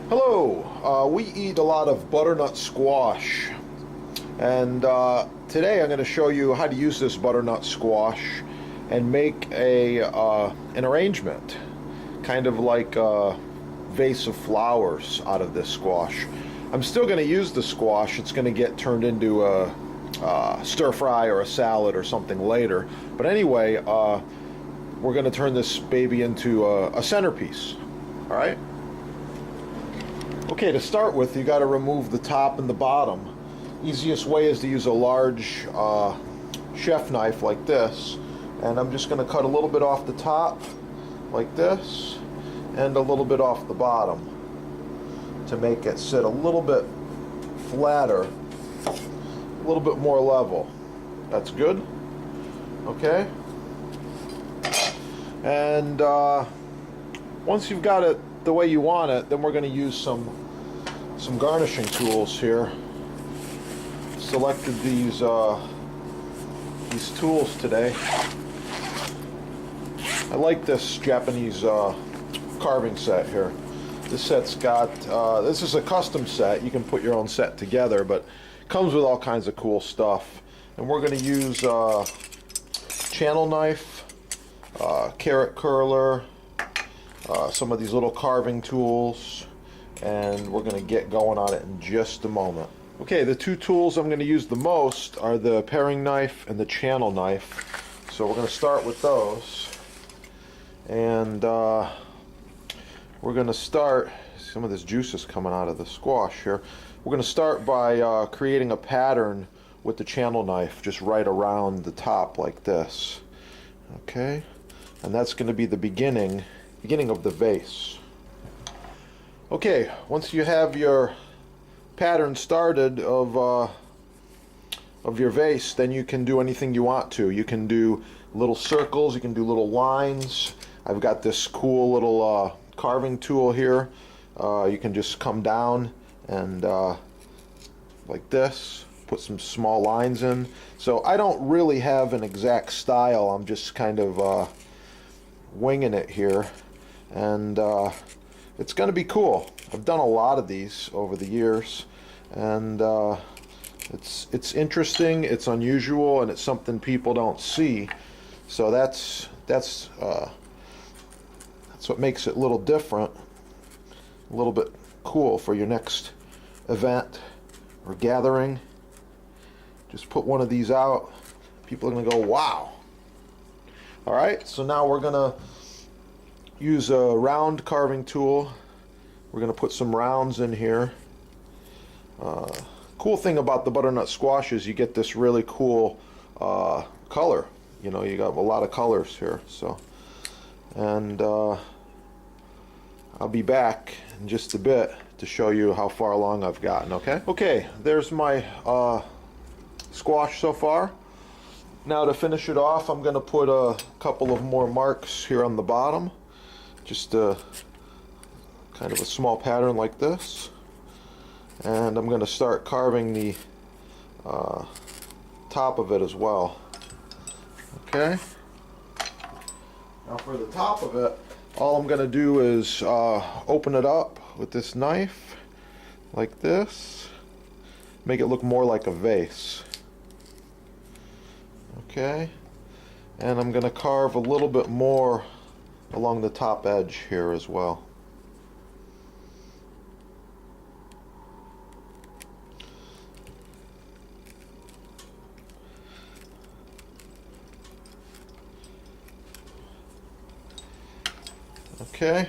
Hello, we eat a lot of butternut squash, and today I'm going to show you how to use this butternut squash and make an arrangement, kind of like a vase of flowers out of this squash. I'm still going to use the squash. It's going to get turned into a stir fry or a salad or something later, but anyway, we're going to turn this baby into a centerpiece. All right. Okay, to start with, you got to remove the top and the bottom. Easiest way is to use a large chef knife like this, and I'm just going to cut a little bit off the top like this and a little bit off the bottom to make it sit a little bit flatter, a little bit more level. That's good. Okay, and once you've got it the way you want it, then we're going to use some garnishing tools here. Selected these tools today. I like this Japanese carving set here. This set's got this is a custom set. You can put your own set together, but it comes with all kinds of cool stuff. And we're going to use channel knife, carrot curler, some of these little carving tools, and we're going to get going on it in just a moment. Okay, the two tools I'm going to use the most are the paring knife and the channel knife. So we're going to start with those, and we're going to start, some of this juice is coming out of the squash here. We're going to start by creating a pattern with the channel knife just right around the top like this. Okay, and that's going to be the beginning of the vase. Okay, once you have your pattern started of your vase, then you can do anything you want to. You can do little circles, you can do little lines. I've got this cool little carving tool here. You can just come down and like this, put some small lines in. So I don't really have an exact style. I'm just kind of winging it here, and it's going to be cool. I've done a lot of these over the years, and it's interesting, it's unusual, and it's something people don't see. So that's what makes it a little different, a little bit cool for your next event or gathering. Just put one of these out, people are going to go, wow. Alright, so now we're going to use a round carving tool. We're going to put some rounds in here. Cool thing about the butternut squash is you get this really cool color. You know, you got a lot of colors here. So, and I'll be back in just a bit to show you how far along I've gotten. Okay. Okay. There's my squash so far. Now to finish it off, I'm going to put a couple of more marks here on the bottom. Just kind of a small pattern like this. And I'm going to start carving the top of it as well. Okay. Now for the top of it, all I'm going to do is open it up with this knife like this. Make it look more like a vase. Okay, and I'm going to carve a little bit more along the top edge here as well. Okay,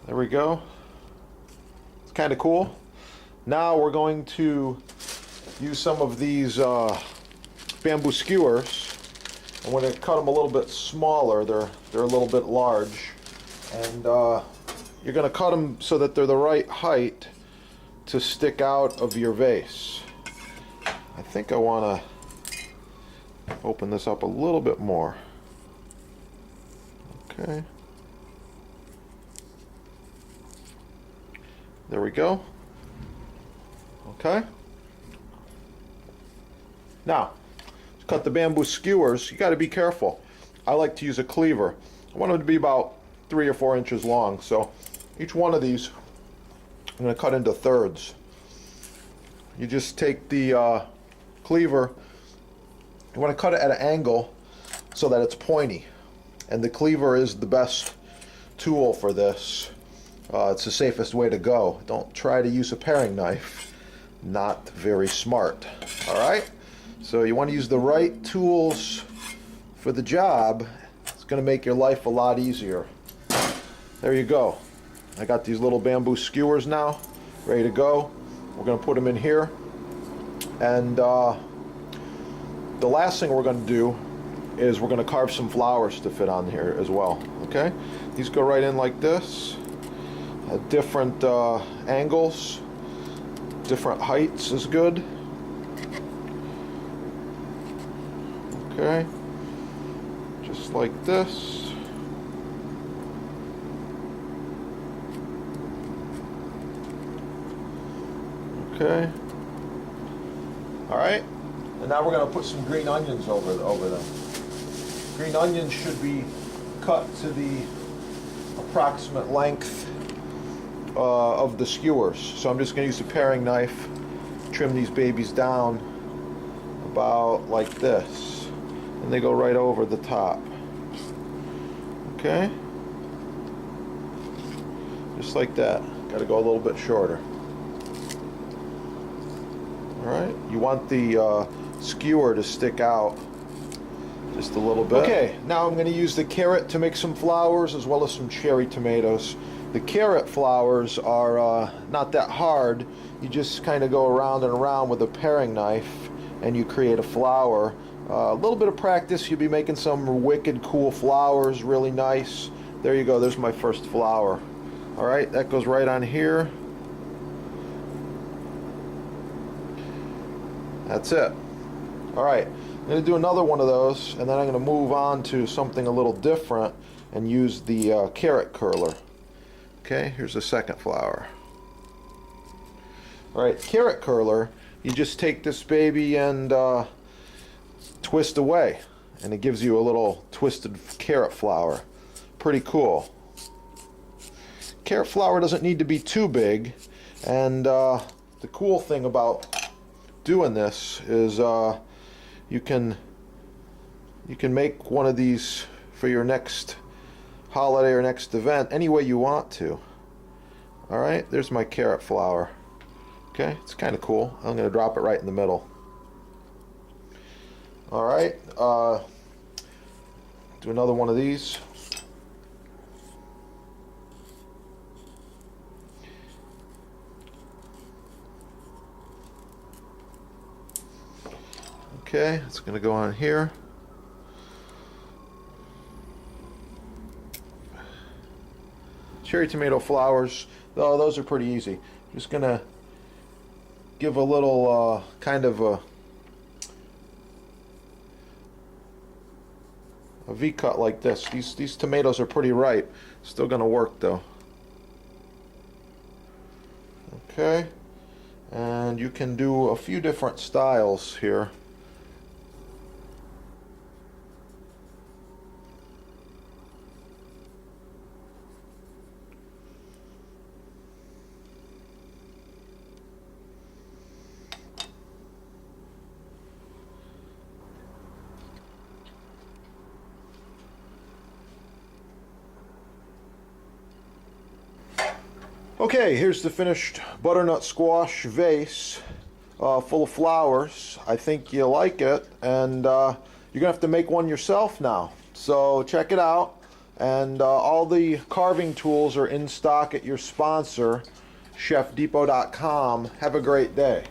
there we go. It's kind of cool. Now we're going to use some of these bamboo skewers. I'm going to cut them a little bit smaller. They're a little bit large, and you're going to cut them so that they're the right height to stick out of your vase. I think I want to open this up a little bit more. Okay. There we go. Okay. Now, to cut the bamboo skewers, you got to be careful. I like to use a cleaver. I want them to be about 3 or 4 inches long. So each one of these I'm going to cut into thirds. You just take the cleaver, you want to cut it at an angle so that it's pointy. And the cleaver is the best tool for this. It's the safest way to go. Don't try to use a paring knife. Not very smart. Alright? So you want to use the right tools for the job. It's going to make your life a lot easier. There you go. I got these little bamboo skewers now, ready to go. We're going to put them in here. And the last thing we're going to do is we're going to carve some flowers to fit on here as well. Okay? These go right in like this. At different angles. Different heights is good. Okay. Just like this. Okay. Alright. And now we're going to put some green onions over them. Green onions should be cut to the approximate length of the skewers. So I'm just going to use a paring knife, trim these babies down about like this. And they go right over the top. Okay? Just like that. Got to go a little bit shorter. Alright? You want the skewer to stick out just a little bit. Okay, now I'm going to use the carrot to make some flowers as well as some cherry tomatoes. The carrot flowers are not that hard. You just kind of go around and around with a paring knife and you create a flower. A little bit of practice, you'll be making some wicked cool flowers, really nice. There you go, there's my first flower. Alright, that goes right on here. That's it. Alright, I'm going to do another one of those, and then I'm going to move on to something a little different and use the carrot curler. Okay, here's the second flower. Alright, carrot curler, you just take this baby and twist away, and it gives you a little twisted carrot flower. Pretty cool. Carrot flower doesn't need to be too big, and the cool thing about doing this is you can make one of these for your next holiday or next event any way you want to. Alright, there's my carrot flower. Okay, it's kind of cool. I'm going to drop it right in the middle. Alright, do another one of these. Okay, it's going to go on here. Cherry tomato flowers, though, those are pretty easy. Just going to give a little kind of a V-cut like this. These tomatoes are pretty ripe. Still going to work though. Okay, and you can do a few different styles here. Okay, here's the finished butternut squash vase full of flowers. I think you like it, and you're gonna have to make one yourself now. So check it out, and all the carving tools are in stock at your sponsor, chefdepot.com. Have a great day.